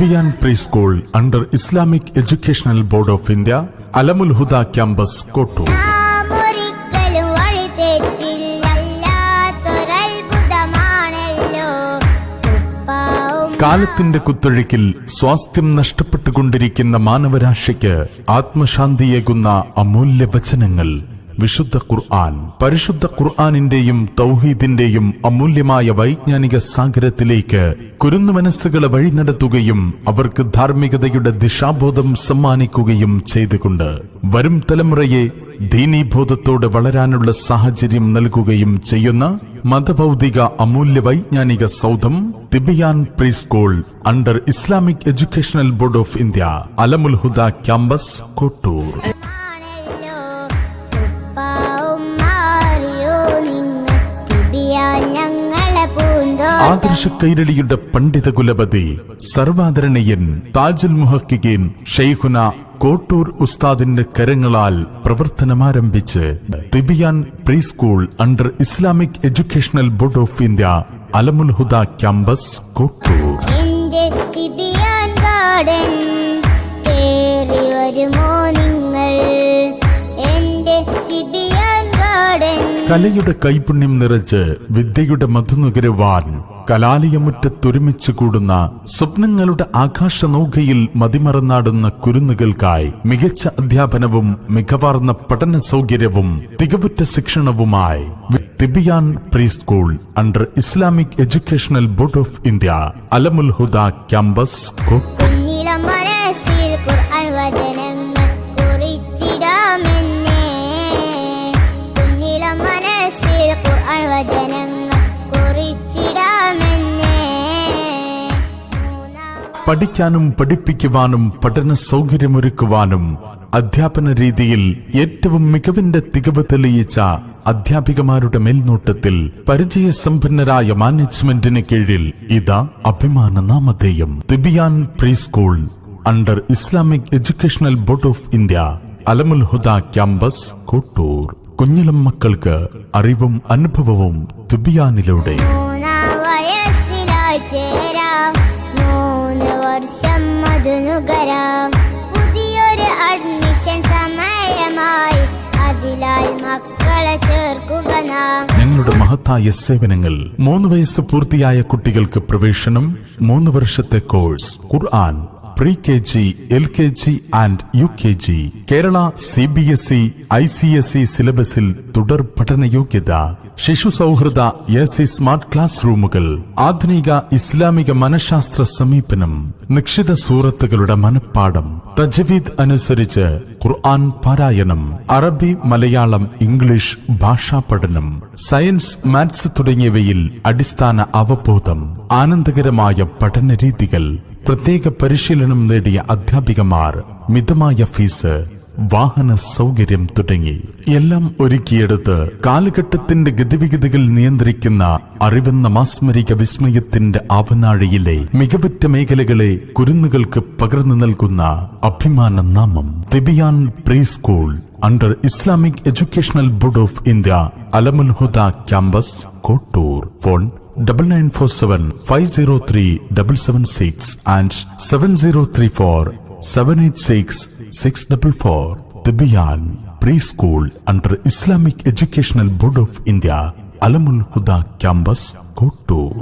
Tibyan pre school under Islamic educational board of India, Alamul Huda campus, Kottoor. കാലത്തിന്റെ കുത്തൊഴുക്കിൽ സ്വാസ്ഥ്യം നഷ്ടപ്പെട്ടുകൊണ്ടിരിക്കുന്ന മാനവരാശിക്ക് ആത്മശാന്തിയേകുന്ന അമൂല്യ വചനങ്ങൾ വിശുദ്ധ ഖുർആൻ. പരിശുദ്ധ ഖുർആനിന്റെയും തൗഹീദിന്റെയും അമൂല്യമായ വൈജ്ഞാനിക സാഗരത്തിലേക്ക് കുരുന്നു മനസ്സുകളെ വഴി നടത്തുകയും അവർക്ക് ധാർമ്മികതയുടെ ദിശാബോധം സമ്മാനിക്കുകയും ചെയ്തുകൊണ്ട് വരും തലമുറയെ ദീനീബോധത്തോടെ വളരാനുള്ള സാഹചര്യം നൽകുകയും ചെയ്യുന്ന മതഭൗതിക അമൂല്യ വൈജ്ഞാനിക സൗധം Tibiyan pre school under Islamic educational board of India, Alamul Huda campus, Kottoor. ആദർശ കൈരളിയുടെ പണ്ഡിത കുലപതി സർവാദരണീയൻ താജുൽ മുഹഖിഖീൻ ഷെയ്ഖുന കോട്ടൂർ ഉസ്താദിന്റെ കരങ്ങളാൽ പ്രവർത്തനമാരംഭിച്ച് Tibyan pre school under Islamic educational board of India, Alamul Huda campus, Kottur. കലയുടെ കൈപുണ്യം നിറച്ച് വിദ്യയുടെ മധുനുകരുവാൻ കലാലയമുറ്റത്തൊരുമിച്ച് കൂടുന്ന സ്വപ്നങ്ങളുടെ ആകാശനൗകയിൽ മതിമറന്നാടുന്ന കുരുന്നുകൾക്കായി മികച്ച അധ്യാപനവും മികവാർന്ന പഠന സൗകര്യവും തികവുറ്റ ശിക്ഷണവുമായി Tibyan pre school under Islamic educational board of India, Alamul Huda campus, Kottur. പഠിക്കാനും പഠിപ്പിക്കുവാനും പഠന സൗകര്യമൊരുക്കുവാനും അധ്യാപന രീതിയിൽ ഏറ്റവും മികവിന്റെ തികവ് തെളിയിച്ച അധ്യാപികമാരുടെ മേൽനോട്ടത്തിൽ പരിചയസമ്പന്നരായ മാനേജ്മെന്റിന് കീഴിൽ ഇതാ അഭിമാന നാമധേയം Tibyan pre school under Islamic educational board of India, Alamul Huda campus, Kottur. കുഞ്ഞിളം മക്കൾക്ക് അറിവും അനുഭവവും തിബിയാനിലൂടെ. പുതിയൊരു അഡ്മിഷൻ സമയമായി, അതിലായി മക്കളെ ചേർക്കുക. ഞങ്ങളുടെ മഹത്തായ സേവനങ്ങൾ: 3 വയസ്സ് പൂർത്തിയായ കുട്ടികൾക്ക് പ്രവേശനം, 3 വർഷത്തെ course, Quran, pre KG, LKG and UKG, Kerala CBSE, ICSE സിലബസിൽ തുടർ പഠന യോഗ്യത, ശിശു സൗഹൃദ AC സ്മാർട്ട് ക്ലാസ് റൂമുകൾ, ആധുനിക ഇസ്ലാമിക മനഃശാസ്ത്ര സമീപനം, നിശ്ചിത സൂറത്തുകളുടെ മനഃപ്പാഠം, തജ്വീദ് അനുസരിച്ച് ഖുർആൻ പാരായണം, അറബി, മലയാളം, ഇംഗ്ലീഷ് ഭാഷാ പഠനം, സയൻസ്, മാത്സ് തുടങ്ങിയവയിൽ അടിസ്ഥാന അവബോധം, ആനന്ദകരമായ പഠന രീതികൾ, പ്രത്യേക പരിശീലനം നേടിയ അധ്യാപികമാർ, മിതമായ ഫീസ്, വാഹന സൗകര്യം തുടങ്ങി എല്ലാം ഒരുക്കിയെടുത്ത് കാലഘട്ടത്തിന്റെ ഗതിവിഗതികൾ നിയന്ത്രിക്കുന്ന അറിവെന്ന മാസ്മരിക വിസ്മയത്തിന്റെ ആവനാഴിയിലെ മികവുറ്റ മേഖലകളെ കുരുന്നുകൾക്ക് പകർന്നു നൽകുന്ന അഭിമാന നാമം Tibyan pre school under Islamic educational board of India, Alamul Huda campus, Kottur. Phone 9947503776 and 7034786644. Tibiyan Preschool under Islamic Educational Board of India, Alamul Huda Campus, Kottur.